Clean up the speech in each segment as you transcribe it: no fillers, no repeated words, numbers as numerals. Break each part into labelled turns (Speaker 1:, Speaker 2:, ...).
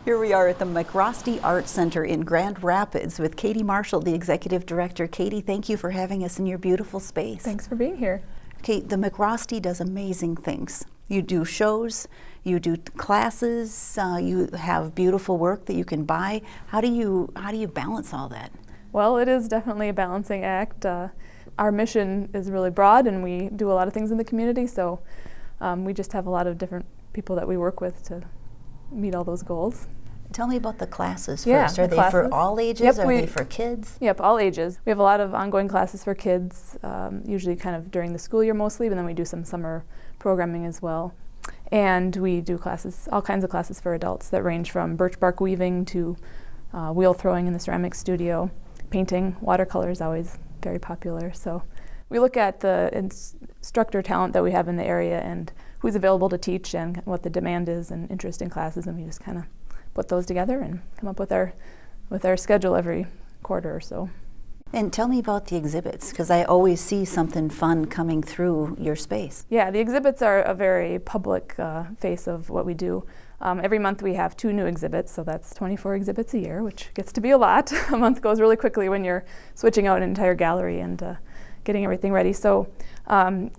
Speaker 1: Here we are at the MacRostie Art Center in Grand Rapids with Katie Marshall, the Executive Director. Katie, thank you for having us in your beautiful space.
Speaker 2: Thanks for being here.
Speaker 1: Kate, the MacRostie does amazing things. You do shows, you do classes, you have beautiful work that you can buy. How do you balance all that?
Speaker 2: Well, it is definitely a balancing act. Our mission is really broad and we do a lot of things in the community, so we just have a lot of different people that we work with to meet all those goals.
Speaker 1: Tell me about the classes first. Are they for all ages?
Speaker 2: Yep,
Speaker 1: Are they for kids?
Speaker 2: Yep, all ages. We have a lot of ongoing classes for kids, usually kind of during the school year mostly, but then we do some summer programming as well. And we do classes, all kinds of classes for adults that range from birch bark weaving to wheel throwing in the ceramic studio. Painting, watercolor is always very popular. So we look at the instructor talent that we have in the area and who's available to teach and what the demand is and interest in classes, and we just kind of put those together and come up with our schedule every quarter or so.
Speaker 1: And tell me about the exhibits, because I always see something fun coming through your space.
Speaker 2: Yeah, the exhibits are a very public face of what we do. Every month we have 2 new exhibits, so that's 24 exhibits a year, which gets to be a lot. A month goes really quickly when you're switching out an entire gallery and getting everything ready. So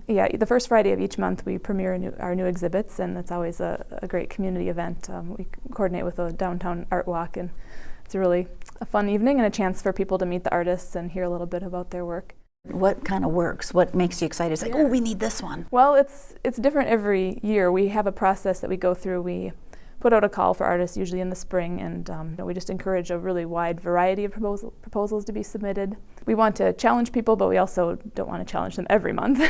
Speaker 2: yeah, the first Friday of each month we premiere our new exhibits, and that's always a great community event. We coordinate with a downtown art walk, and it's a fun evening and a chance for people to meet the artists and hear a little bit about their work.
Speaker 1: What kind of works? What makes you excited? It's like, oh, we need this one.
Speaker 2: Well, it's different every year. We have a process that we go through. We put out a call for artists usually in the spring, and we just encourage a really wide variety of proposals to be submitted. We want to challenge people, but we also don't want to challenge them every month.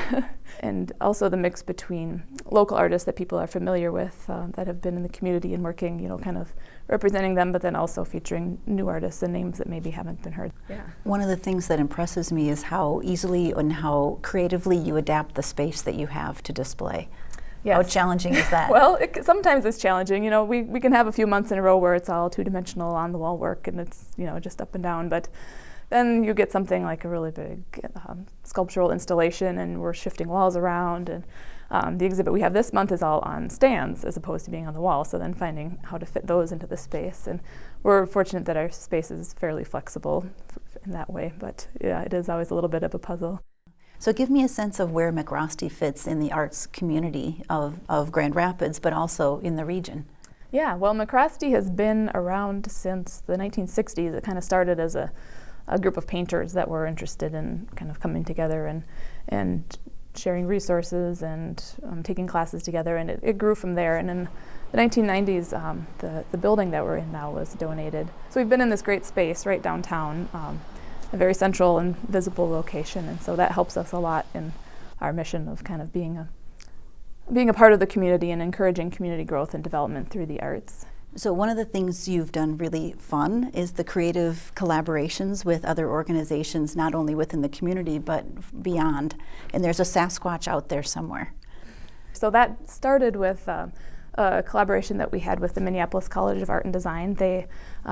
Speaker 2: And also the mix between local artists that people are familiar with, that have been in the community and working, kind of representing them, but then also featuring new artists and names that maybe haven't been heard. Yeah.
Speaker 1: One of the things that impresses me is how easily and how creatively you adapt the space that you have to display. Yes. How challenging is that?
Speaker 2: Well, sometimes it's challenging. We can have a few months in a row where it's all two-dimensional on-the-wall work and it's just up and down, but then you get something like a really big sculptural installation and we're shifting walls around, and the exhibit we have this month is all on stands as opposed to being on the wall, so then finding how to fit those into the space. And we're fortunate that our space is fairly flexible in that way, but yeah, it is always a little bit of a puzzle.
Speaker 1: So give me a sense of where MacRostie fits in the arts community of Grand Rapids, but also in the region.
Speaker 2: Yeah, well, MacRostie has been around since the 1960s. It kind of started as a group of painters that were interested in kind of coming together and sharing resources and taking classes together, and it grew from there. And in the 1990s, the building that we're in now was donated. So we've been in this great space right downtown, a very central and visible location, and so that helps us a lot in our mission of kind of being a part of the community and encouraging community growth and development through the arts.
Speaker 1: So one of the things you've done really fun is the creative collaborations with other organizations, not only within the community but beyond, and there's a Sasquatch out there somewhere.
Speaker 2: So that started with a collaboration that we had with the Minneapolis College of Art and Design.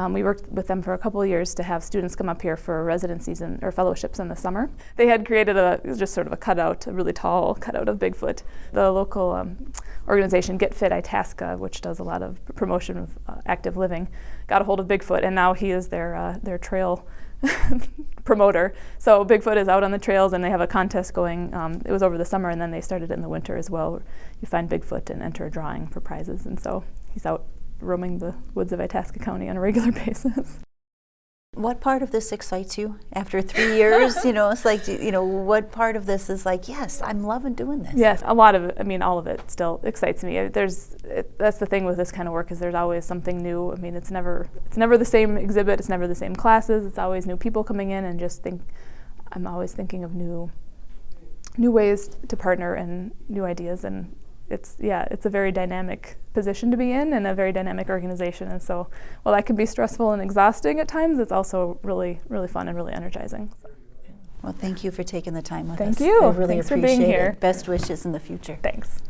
Speaker 2: We worked with them for a couple of years to have students come up here for residencies or fellowships in the summer. They had created just sort of a really tall cutout of Bigfoot. The local organization Get Fit Itasca, which does a lot of promotion of active living, got a hold of Bigfoot, and now he is their trail promoter. So Bigfoot is out on the trails, and they have a contest going. It was over the summer, and then they started it in the winter as well. You find Bigfoot and enter a drawing for prizes, and so he's out roaming the woods of Itasca County on a regular basis.
Speaker 1: What part of this excites you after 3 years? It's like, what part of this is like, yes, I'm loving doing this?
Speaker 2: Yes, a lot of it. All of it still excites me. That's the thing with this kind of work, is there's always something new. It's never the same exhibit. It's never the same classes. It's always new people coming in, and I'm always thinking of new ways to partner and new ideas, and it's a very dynamic position to be in and a very dynamic organization. And so, while that can be stressful and exhausting at times, it's also really, really fun and really energizing. So.
Speaker 1: Well, thank you for taking the time with us.
Speaker 2: Thank you.
Speaker 1: I really
Speaker 2: Thanks
Speaker 1: appreciate
Speaker 2: for being here.
Speaker 1: it. Best wishes in the future.
Speaker 2: Thanks.